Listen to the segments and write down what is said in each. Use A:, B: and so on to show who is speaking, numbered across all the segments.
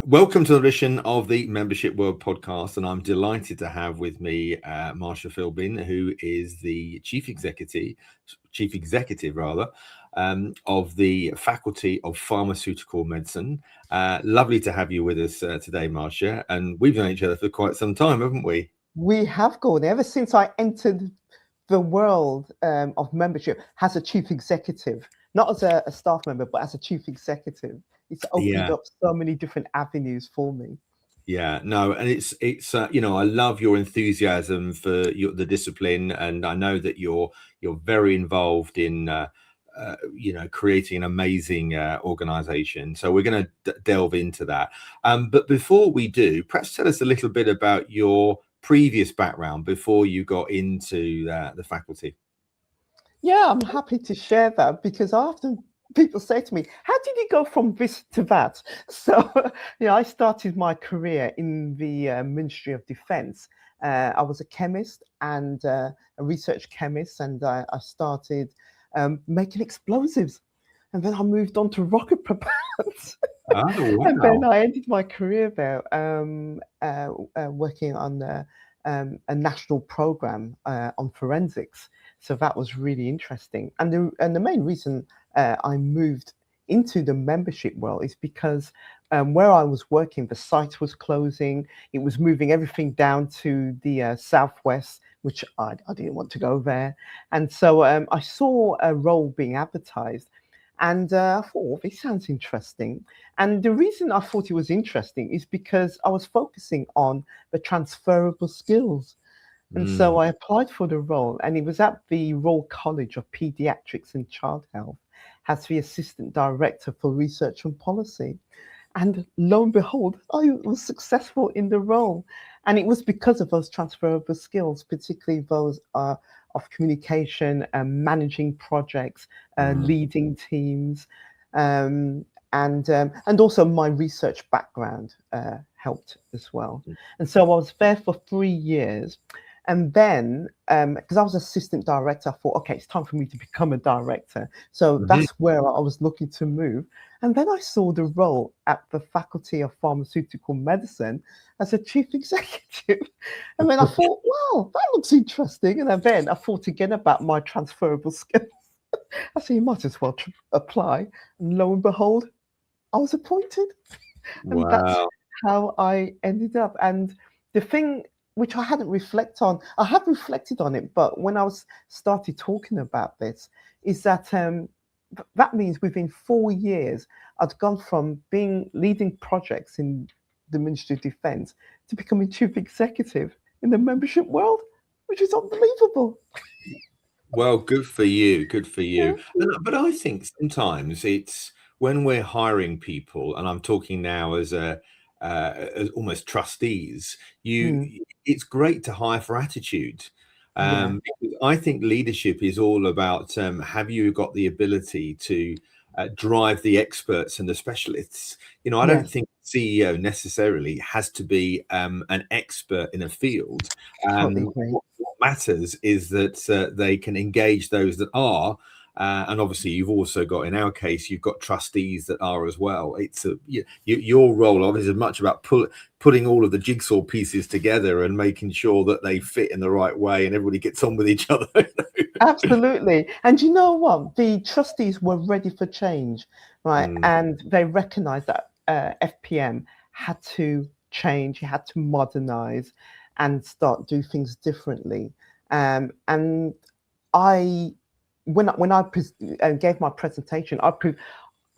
A: Welcome to the edition of the Membership World podcast, and I'm delighted to have with me Marcia Philbin, who is the chief executive of the Faculty of Pharmaceutical Medicine. Lovely to have you with us today, Marcia, and we've known each other for quite some time, haven't we?
B: We have, Gordon, ever since I entered the world of membership as a chief executive, not as a staff member, but as a chief executive. It's opened up so many different avenues for me.
A: Yeah, no, and it's I love your enthusiasm for the discipline, and I know that you're very involved in creating an amazing organization. So we're going to delve into that. But before we do, perhaps tell us a little bit about your previous background before you got into the faculty.
B: Yeah, I'm happy to share that because often people say to me, how did you go from this to that? So, I started my career in the Ministry of Defense. I was a chemist and a research chemist, and I started making explosives. And then I moved on to rocket propellants.
A: Oh, wow.
B: And then I ended my career there working on a national program on forensics. So that was really interesting. And the main reason I moved into the membership world is because where I was working, the site was closing. It was moving everything down to the southwest, which I didn't want to go there. And so I saw a role being advertised. And I thought, oh, this sounds interesting. And the reason I thought it was interesting is because I was focusing on the transferable skills. And so I applied for the role, and it was at the Royal College of Pediatrics and Child Health as the Assistant Director for Research and Policy. And lo and behold, I was successful in the role. And it was because of those transferable skills, particularly those of communication, managing projects, leading teams, and also my research background helped as well. And so I was there for 3 years. And then, because I was assistant director, I thought, okay, it's time for me to become a director. So that's where I was looking to move. And then I saw the role at the Faculty of Pharmaceutical Medicine as a chief executive. And then I thought, wow, that looks interesting. And then I thought again about my transferable skills. I said, you might as well apply. And lo and behold, I was appointed. And that's how I ended up. And the thing which I hadn't reflected on, I have reflected on it, but when I started talking about this, is that that means within 4 years, I'd gone from leading projects in the Ministry of Defense to becoming chief executive in the membership world, which is unbelievable.
A: Well, good for you. Good for you. But I think sometimes it's when we're hiring people, and I'm talking now as as almost trustees, it's great to hire for attitude. I think leadership is all about have you got the ability to drive the experts and the specialists. I don't think CEO necessarily has to be an expert in a field. What matters is that they can engage those that are. And obviously, you've also got, in our case, you've got trustees that are as well. It's your role, obviously, is much about putting all of the jigsaw pieces together and making sure that they fit in the right way and everybody gets on with each other.
B: Absolutely. And you know what? The trustees were ready for change, right? And they recognized that FPM had to change, it had to modernize and start do things differently. And when I gave my presentation,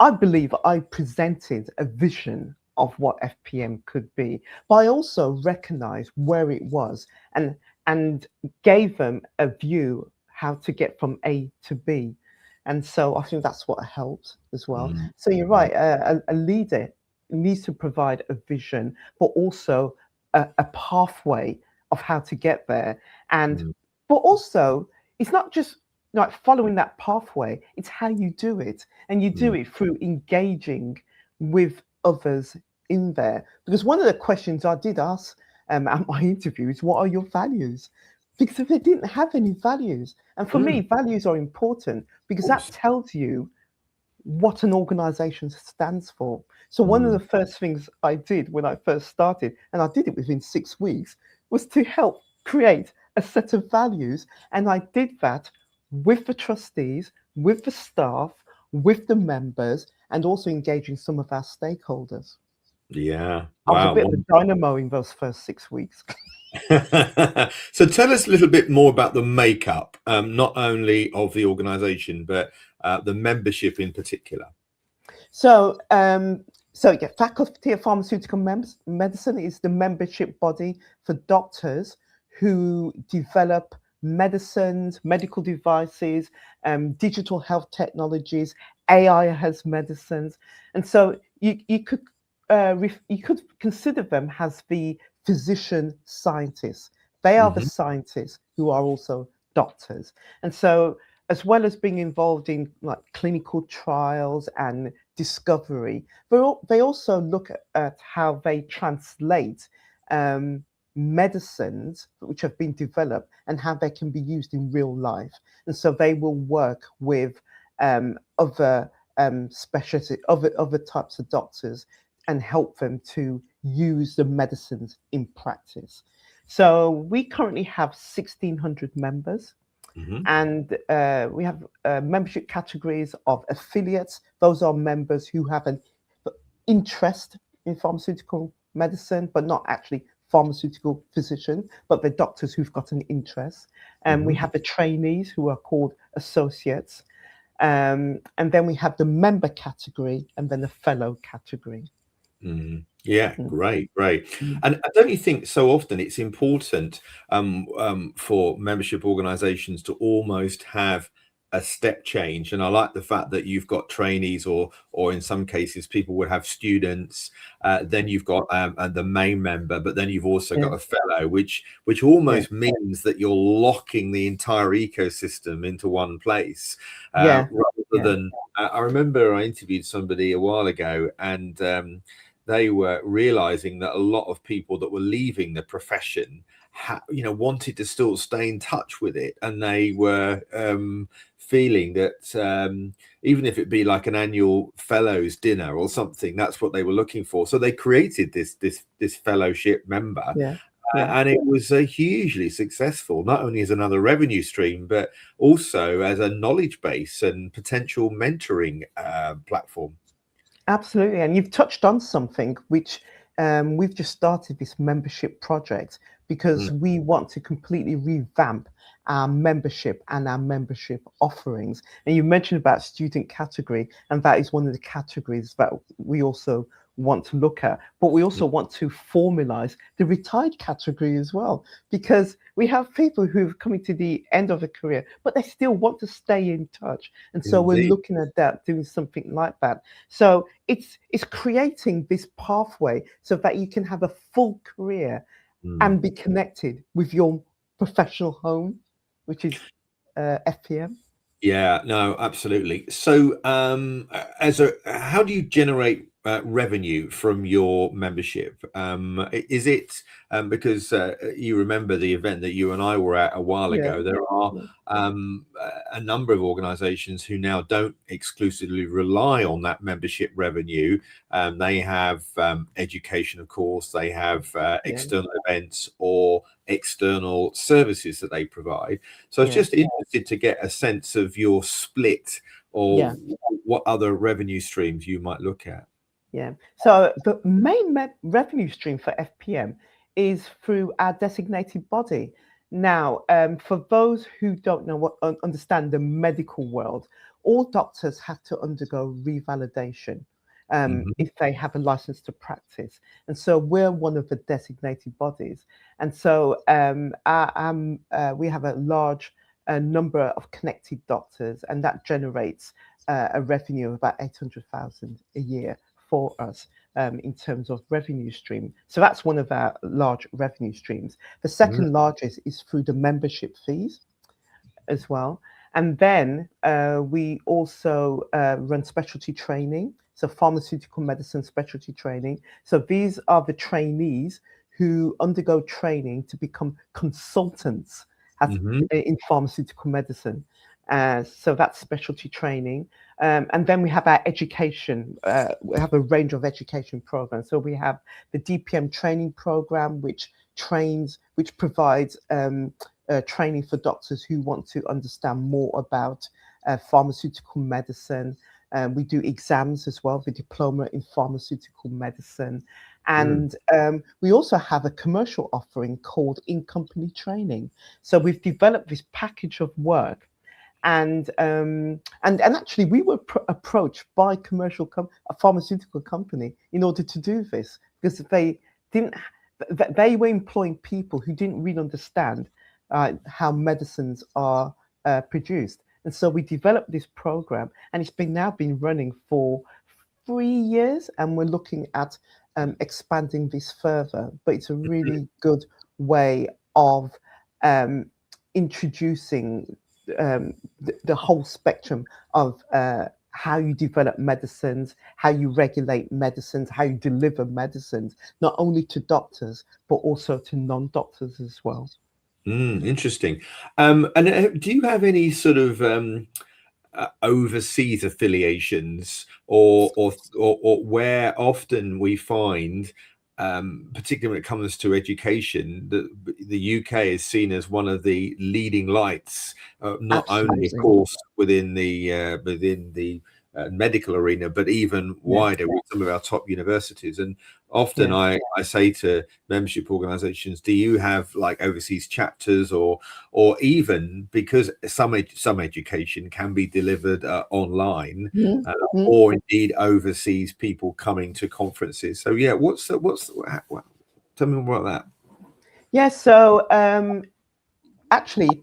B: I believe I presented a vision of what FPM could be, but I also recognized where it was and gave them a view how to get from A to B. And so I think that's what helped as well. So you're right, a leader needs to provide a vision, but also a pathway of how to get there. But also, it's not just like following that pathway, it's how you do it. And you do it through engaging with others in there. Because one of the questions I did ask at my interview is, what are your values? Because if they didn't have any values, and for me, values are important because that tells you what an organization stands for. So one of
A: Mm.
B: the first things I did when I first started, and I did it within 6 weeks, was to help create a set of values. And I did that with the trustees, with the staff, with the members, and also engaging some of our stakeholders.
A: Yeah.
B: I was a
A: Wow.
B: bit of a dynamo in those first 6 weeks.
A: So tell us a little bit more about the makeup, not only of the organization, but the membership in particular.
B: So, yeah, Faculty of Pharmaceutical Medicine is the membership body for doctors who develop medicines, medical devices, digital health technologies. AI has medicines, and so you could consider them as the physician scientists. They are the
A: Hmm.
B: scientists who are also doctors, and so as well as being involved in like clinical trials and discovery, but they also look at how they translate um, medicines which have been developed and how they can be used in real life. And so they will work with other specialty, other types of doctors and help them to use the medicines in practice. So we currently have 1,600 members.
A: Hmm.
B: And we have membership categories of affiliates. Those are members who have an interest in pharmaceutical medicine, but not actually pharmaceutical physician, but the doctors who've got an interest. And we
A: Hmm.
B: have the trainees who are called associates. And then we have the member category and then the fellow category.
A: Mm. Yeah,
B: Mm,
A: great, great.
B: mm.
A: And don't you think so often it's important for membership organizations to almost have a step change? And I like the fact that you've got trainees, or in some cases, people would have students. Then you've got and the main member, but then you've also
B: Yeah,
A: got a fellow, which
B: yeah,
A: almost means that you're locking the entire ecosystem into one place,
B: yeah,
A: rather
B: yeah,
A: than. I remember I interviewed somebody a while ago, and they were realizing that a lot of people that were leaving the profession wanted to still stay in touch with it, and they were feeling that even if it be like an annual fellows dinner or something, that's what they were looking for. So they created this fellowship member,
B: yeah, yeah.
A: and it was hugely successful, not only as another revenue stream, but also as a knowledge base and potential mentoring platform.
B: Absolutely. And you've touched on something which we've just started this membership project
A: Mm.
B: because we want to completely revamp our membership and our membership offerings. And you mentioned about student category, and that is one of the categories that we also want to look at. But we also want to formalize the retired category as well, because we have people who've coming to the end of a career, but they still want to stay in touch. And so we're
A: Indeed.
B: looking at that, doing something like that. So it's creating this pathway so that you can have a full career
A: Mm.
B: and be connected with your professional home, which is FPM.
A: Yeah, no, absolutely. So, how do you generate revenue from your membership? Is it because you remember the event that you and I were at a while
B: Yeah,
A: ago? There are
B: yeah,
A: a number of organizations who now don't exclusively rely on that membership revenue. They have education, of course, they have
B: yeah,
A: external events or external services that they provide. So I was
B: yeah,
A: just interested to get a sense of your split, or
B: yeah,
A: what other revenue streams you might look at.
B: yeah. So the main revenue stream for FPM is through our designated body. Now, for those who don't know understand the medical world, all doctors have to undergo revalidation
A: Mhm.
B: if they have a license to practice. And so we're one of the designated bodies. And so we have a large number of connected doctors, and that generates a revenue of about 800,000 a year for us in terms of revenue stream. So that's one of our large revenue streams. The
A: Mhm.
B: second largest is through the membership fees as well. And then we also run specialty training, so pharmaceutical medicine specialty training. So these are the trainees who undergo training to become consultants as,
A: Mhm.
B: in pharmaceutical medicine. So that's specialty training. And then we have our education. We have a range of education programs. So we have the DPM training program, which provides training for doctors who want to understand more about pharmaceutical medicine. We do exams as well, the diploma in pharmaceutical medicine.
A: Mm.
B: And we also have a commercial offering called in-company training. So we've developed this package of work, and actually we were approached by a pharmaceutical company in order to do this because didn't they were employing people who didn't really understand how medicines are produced. And so we developed this program, and it's been now been running for 3 years, and we're looking at expanding this further. But it's a really good way of um, introducing the whole spectrum of how you develop medicines, how you regulate medicines, how you deliver medicines, not only to doctors, but also to non-doctors as well.
A: Interesting. And do you have any sort of overseas affiliations, or where often we find, particularly when it comes to education, that the UK is seen as one of the leading lights, not only, of
B: Absolutely.
A: course, within the medical arena, but even
B: Yeah.
A: wider with some of our top universities. And often
B: Yeah.
A: I say to membership organizations, do you have like overseas chapters, or even, because some education can be delivered online,
B: Mhm.
A: or indeed overseas people coming to conferences. So yeah, tell me more about that.
B: Yeah. So actually,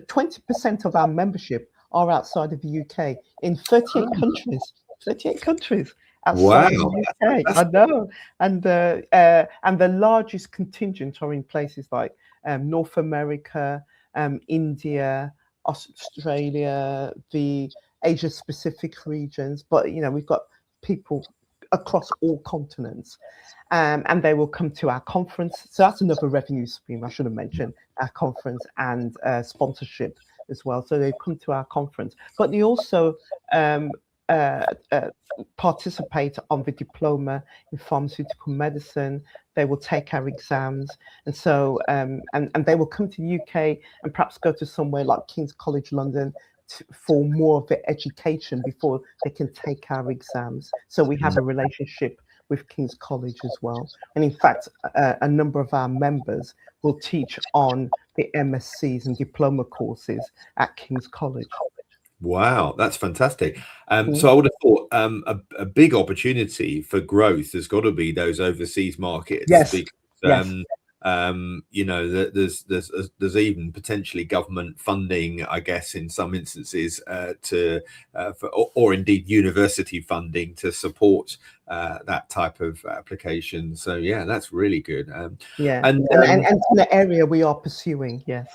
B: 20% of our membership are outside of the UK in 38 countries. 38 countries
A: Wow,
B: outside of the UK. I know, and the largest contingent are in places like North America, India, Australia, the Asia Pacific regions. But we've got people across all continents, and they will come to our conference. So that's another revenue stream I should have mentioned, our conference and sponsorship as well. So they come to our conference, but they also um, uh, uh, participate on the diploma in pharmaceutical medicine. They will take our exams, and so and they will come to the UK and perhaps go to somewhere like King's College London for more of their education before they can take our exams. So we have a relationship with King's College as well. And in fact, a number of our members will teach on the MScs and diploma courses at King's College.
A: Wow, that's fantastic. So
B: Mhm.
A: I would have thought a big opportunity for growth has got to be those overseas markets,
B: Yes,
A: because
B: yes.
A: there's even potentially government funding, I guess, in some instances, or indeed university funding to support that type of application. So yeah, that's really good.
B: Yeah,
A: And
B: and it's an area we are pursuing. Yes,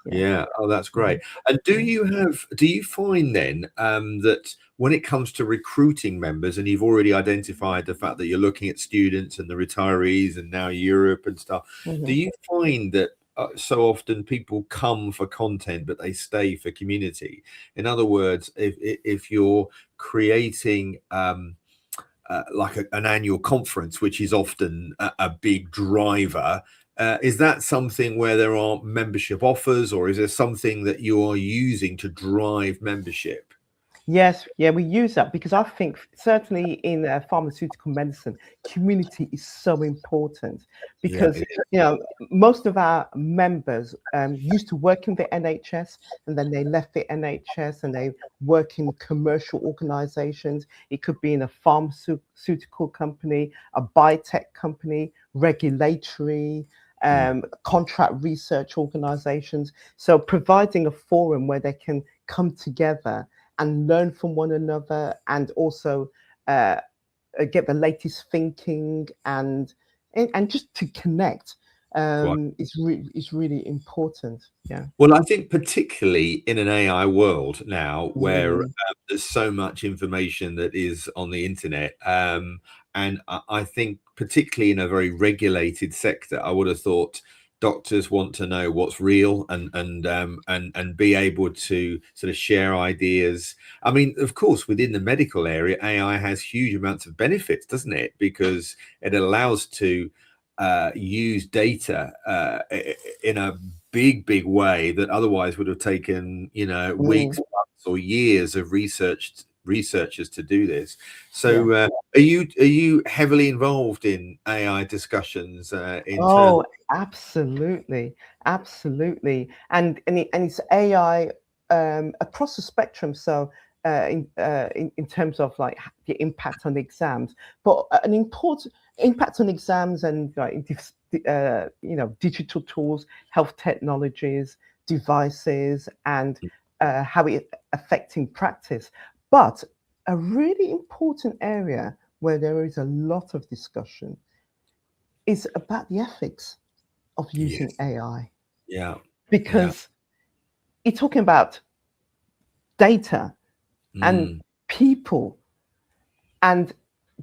B: yeah.
A: Yeah, oh, that's great.
B: Mhm.
A: And
B: Yeah.
A: do you find then that when it comes to recruiting members, and you've already identified the fact that you're looking at students and the retirees and now Europe and stuff, do
B: Mhm.
A: you find that so often people come for content, but they stay for community? In other words, if you're creating like an annual conference, which is often a big driver. Is that something where there are membership offers, or is there something that you are using to drive membership?
B: Yes, yeah, we use that because I think certainly in pharmaceutical medicine, community is so important
A: Yeah,
B: because most of our members used to work in the NHS, and then they left the NHS and they work in commercial organizations. It could be in a pharmaceutical company, a biotech company, regulatory,
A: mm,
B: contract research organizations. So providing a forum where they can come together and learn from one another, and also uh, get the latest thinking, and just to connect
A: quite.
B: is really important. Yeah.
A: Well, I think particularly in an AI world now, where
B: Mm.
A: there's so much information that is on the internet, and I think particularly in a very regulated sector, I would have thought doctors want to know what's real and be able to sort of share ideas. I mean, of course, within the medical area, AI has huge amounts of benefits, doesn't it? Because it allows to use data in a big way that otherwise would have taken, you know, weeks,
B: Mm,
A: months, or years of researchers to do this.
B: yeah.
A: So, are you heavily involved in AI discussions
B: Oh,
A: internally?
B: absolutely, absolutely, and it's AI across the spectrum. So in terms of like the impact on exams, but an important impact on exams and like you know, digital tools, health technologies, devices, and how it affecting practice. But a really important area where there is a lot of discussion is about the ethics of using
A: Yes.
B: AI,
A: Yeah. Yeah.
B: because it's talking about data and
A: Mm.
B: people and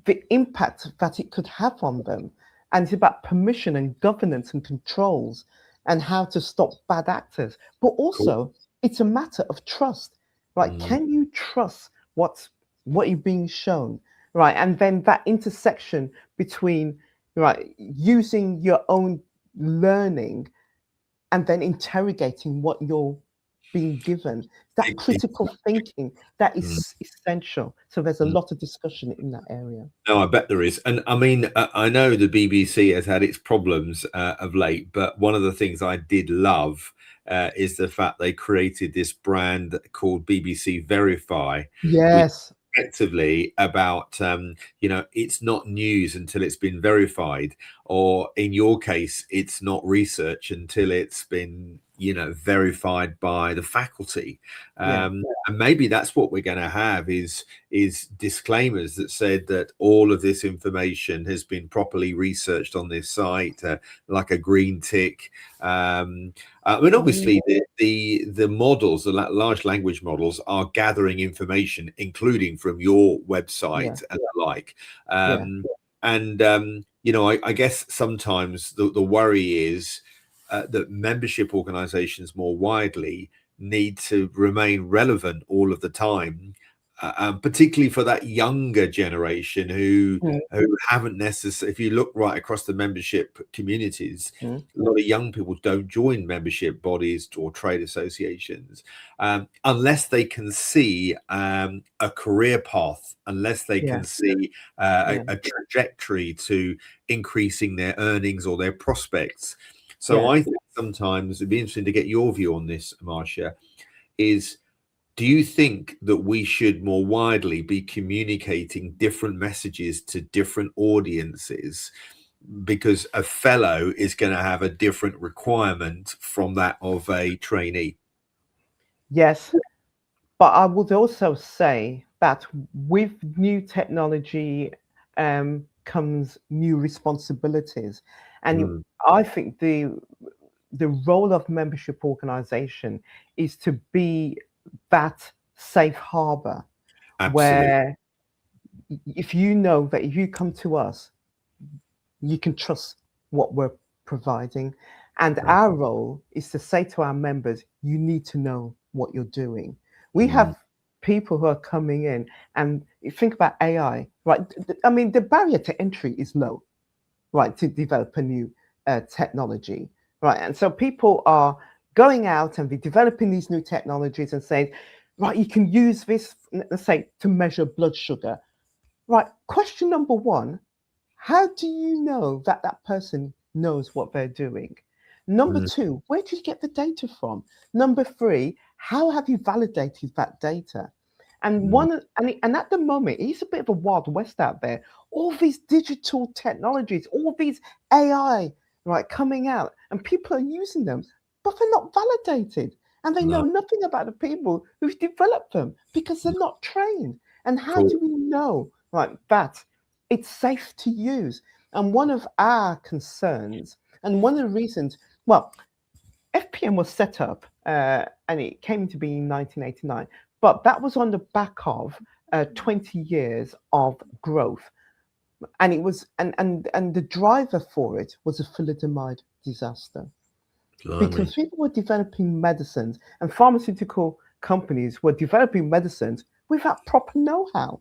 B: the impact that it could have on them. And it's about permission and governance and controls and how to stop bad actors. But
A: Cool.
B: also, it's a matter of trust. Right?
A: Mm.
B: Can you trust what you're being shown? Right. And then that intersection between right using your own learning and then interrogating what you're being given. That critical thinking that
A: Mm.
B: is essential. So there's a
A: Mm.
B: lot of discussion in that area.
A: No, I bet there is. And I mean, I know the BBC has had its problems of late, but one of the things I did love is the fact they created this brand called BBC Verify, which
B: Yes.
A: effectively about, you know, it's not news until it's been verified, or in your case, it's not research until it's been, you know, verified by the faculty.
B: Yeah.
A: And maybe that's what we're going to have is disclaimers that said that all of this information has been properly researched on this site, like a green tick. I mean,
B: Mm,
A: obviously, the models, the large language models, are gathering information, including from your
B: yeah.
A: website and the like.
B: Yeah.
A: And you know, I guess sometimes the worry is that membership organizations more widely need to remain relevant all of the time, particularly for that younger generation
B: Mm,
A: who haven't necessarily. If you look right across the membership communities,
B: mm,
A: a lot of young people don't join membership bodies or trade associations unless they can see a career path, unless they
B: yeah.
A: can see
B: Yeah.
A: a trajectory to increasing their earnings or their prospects. So
B: Yeah.
A: I think sometimes it'd be interesting to get your view on this, Marcia, is do you think that we should more widely be communicating different messages to different audiences because a fellow is going to have a different requirement from that of a trainee?
B: Yes. But I would also say that with new technology comes new responsibilities. And
A: Mm,
B: I think the role of membership organization is to be that safe harbor
A: absolutely.
B: where if you know that if you come to us, you can trust what we're providing. And
A: Right.
B: our role is to say to our members, you need to know what you're doing. We
A: Mm,
B: have people who are coming in and you think about AI, right? I mean, the barrier to entry is low, right, to develop a new technology, right? And so people are going out and be developing these new technologies and saying, right, you can use this, let's say, to measure blood sugar. Right. Question number one, how do you know that that person knows what they're doing? Number
A: mm,
B: two, where did you get the data from? Number three, how have you validated that data? And
A: mm,
B: and at the moment, it's a bit of a wild west out there. All these digital technologies, all these AI, right, coming out, and people are using them, but they're not validated, and they
A: no,
B: know nothing about the people who've developed them because they're not trained. And how
A: cool.
B: do we know, right, that it's safe to use? And one of our concerns, and one of the reasons, well, FPM was set up and it came to be in 1989, but that was on the back of 20 years of growth. And it was, and the driver for it was a thalidomide disaster.
A: Blimey.
B: because people were developing medicines and pharmaceutical companies were developing medicines without proper know-how.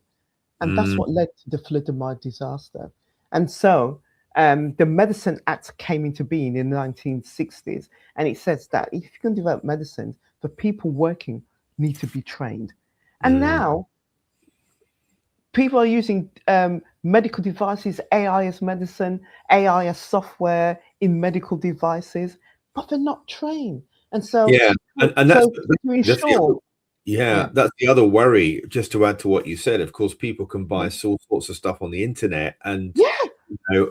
B: And that's
A: Mm,
B: what led to the thalidomide disaster. And so the Medicine Act came into being in the 1960s, and it says that if you can develop medicines, the people working need to be trained. And
A: mm.
B: now people are using medical devices, AI as medicine, AI as software in medical devices, but they're not trained. And so,
A: Yeah, and
B: so to
A: that's the other,
B: ensure,
A: yeah,
B: yeah,
A: that's the other worry. Just to add to what you said, of course, people can buy
B: yeah,
A: all sorts of stuff on the internet, and
B: yeah,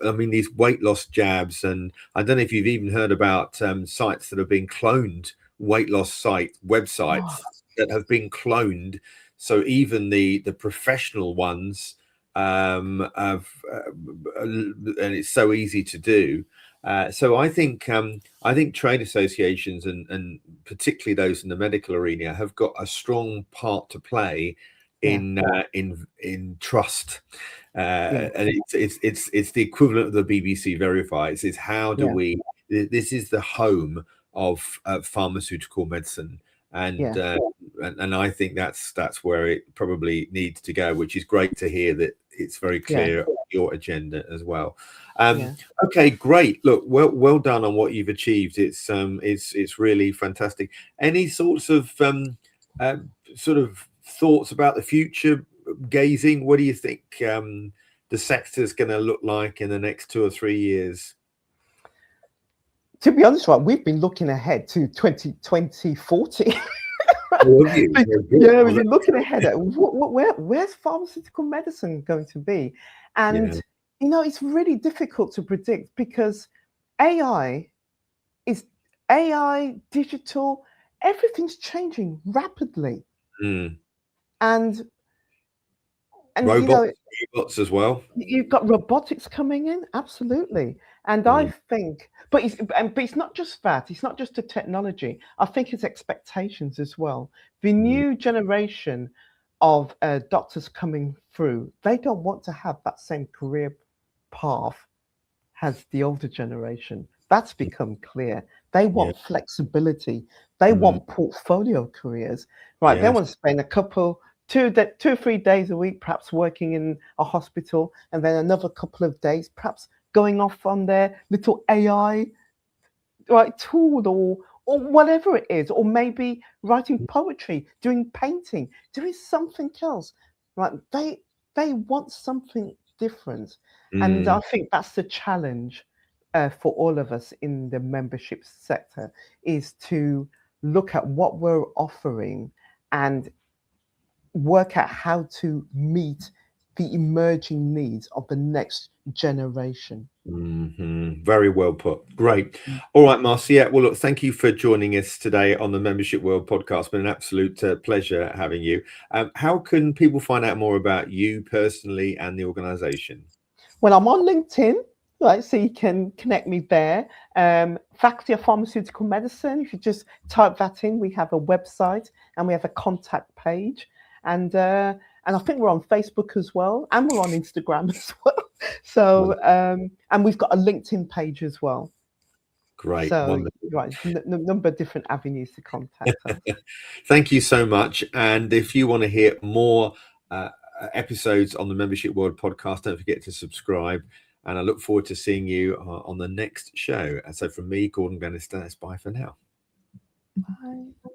A: I mean, these weight loss jabs, and I don't know if you've even heard about sites that have been cloned, weight loss websites
B: oh,
A: that have been cloned. So even the professional ones have, and it's so easy to do. So I think trade associations and particularly those in the medical arena have got a strong part to play
B: yeah,
A: in trust,
B: yeah,
A: and it's the equivalent of the BBC verifies. Is how do
B: yeah,
A: we? This is the home of pharmaceutical medicine, and
B: yeah,
A: uh, and I think that's where it probably needs to go. Which is great to hear that it's very
B: yeah,
A: clear your agenda as well. Um,
B: yeah.
A: okay, great. Look, well done on what you've achieved. It's really fantastic. Any sorts of uh, sort of thoughts about the future? Gazing, what do you think the sector is going to look like in the next 2 or 3 years?
B: To be honest, right, we've been looking ahead to 2040.
A: Oh, have you? Very good.
B: Yeah,
A: Oh,
B: we've been looking ahead at where's pharmaceutical medicine going to be?
A: yeah.
B: And it's really difficult to predict because AI is AI, digital, everything's changing rapidly.
A: Mm.
B: And and
A: Robots, robots as well.
B: you've got robotics coming in, absolutely. And I
A: Mm.
B: think, but it's not just that. It's not just the technology. I think it's expectations as well. The
A: Mm.
B: new generation of doctors coming through, they don't want to have that same career path as the older generation. That's become clear. They
A: Yeah.
B: want flexibility. They
A: Mm.
B: want portfolio careers. Right. They
A: Yes.
B: want to spend a couple, 2 or 3 days a week, perhaps working in a hospital, and then another couple of days, perhaps going off on their little AI right tool or whatever it is, or maybe writing poetry, doing painting, doing something else. Right. They want something different. And I
A: Mm.
B: think that's the challenge for all of us in the membership sector is to look at what we're offering and work out how to meet the emerging needs of the next generation.
A: Very well put. Great. All right, Marcia. Well, look, thank you for joining us today on the Membership World podcast. It's been an absolute pleasure having you. How can people find out more about you personally and the organization?
B: Well, I'm on LinkedIn, right? So you can connect me there. Faculty of Pharmaceutical Medicine. If you just type that in, we have a website and we have a contact page, and I think we're on Facebook as well, and we're on Instagram as well. So and we've got a LinkedIn page as well.
A: Great.
B: So
A: Wonderful.
B: right, number of different avenues to contact us.
A: Thank you so much. And if you want to hear more uh, episodes on the Membership World podcast, don't forget to subscribe. And I look forward to seeing you on the next show. And so from me, Gordon Bannister, it's bye for now.
B: Bye.